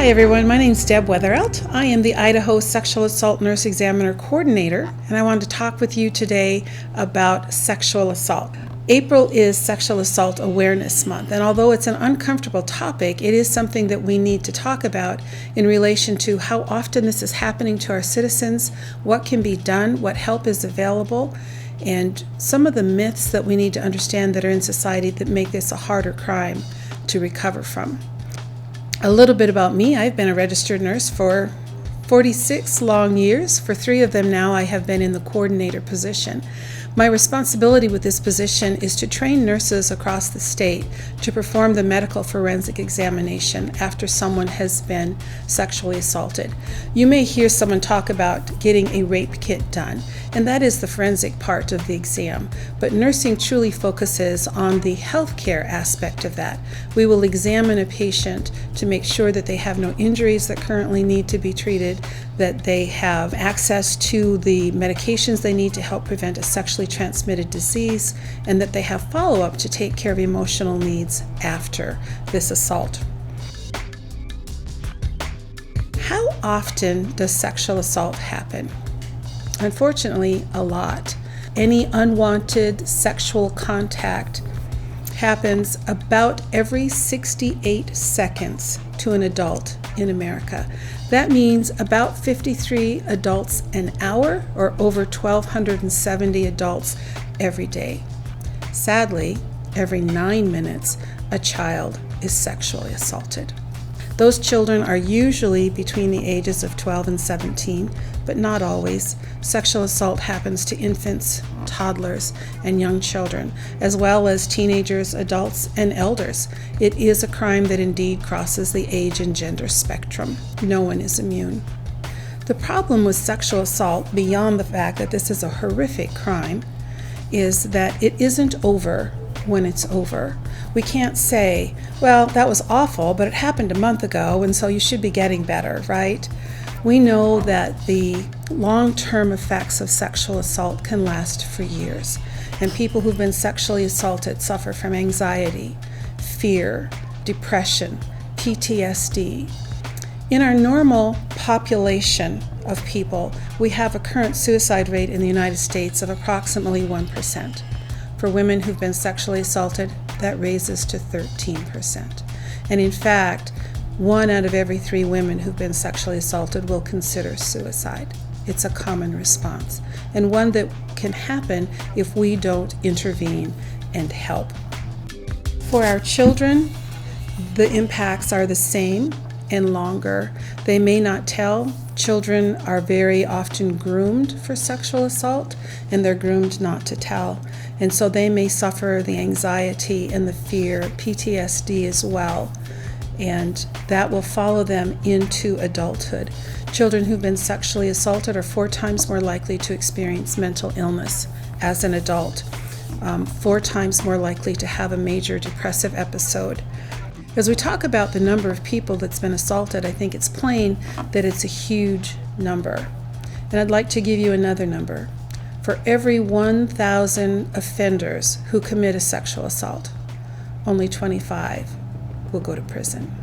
Hi everyone, my name is Deb Weatherelt. I am the Idaho Sexual Assault Nurse Examiner Coordinator, and I wanted to talk with you today about sexual assault. April is Sexual Assault Awareness Month, and although it's an uncomfortable topic, it is something that we need to talk about in relation to how often this is happening to our citizens, what can be done, what help is available, and some of the myths that we need to understand that are in society that make this a harder crime to recover from. A little bit about me. I've been a registered nurse for 46 long years. For 3 of them now, I have been in the coordinator position. My responsibility with this position is to train nurses across the state to perform the medical forensic examination after someone has been sexually assaulted. You may hear someone talk about getting a rape kit done, and that is the forensic part of the exam. But nursing truly focuses on the healthcare aspect of that. We will examine a patient to make sure that they have no injuries that currently need to be treated, that they have access to the medications they need to help prevent a sexually transmitted disease, and that they have follow-up to take care of emotional needs after this assault. How often does sexual assault happen? Unfortunately, a lot. Any unwanted sexual contact happens about every 68 seconds to an adult in America. That means about 53 adults an hour, or over 1,270 adults every day. Sadly, every 9 minutes, a child is sexually assaulted. Those children are usually between the ages of 12 and 17, but not always. Sexual assault happens to infants, toddlers, and young children, as well as teenagers, adults, and elders. It is a crime that indeed crosses the age and gender spectrum. No one is immune. The problem with sexual assault, beyond the fact that this is a horrific crime, is that it isn't over when it's over. We can't say, well, that was awful, but it happened a month ago, and so you should be getting better, right? We know that the long-term effects of sexual assault can last for years, and people who've been sexually assaulted suffer from anxiety, fear, depression, PTSD. In our normal population of people, we have a current suicide rate in the United States of approximately 1%. For women who've been sexually assaulted, that raises to 13%. And in fact, 1 out of every 3 women who've been sexually assaulted will consider suicide. It's a common response, and one that can happen if we don't intervene and help. For our children, the impacts are the same and longer. They may not tell. Children are very often groomed for sexual assault, and they're groomed not to tell. And so they may suffer the anxiety and the fear, PTSD as well, and that will follow them into adulthood. Children who've been sexually assaulted are 4 times more likely to experience mental illness as an adult, 4 times more likely to have a major depressive episode. As we talk about the number of people that's been assaulted, I think it's plain that it's a huge number. And I'd like to give you another number. For every 1,000 offenders who commit a sexual assault, only 25 will go to prison.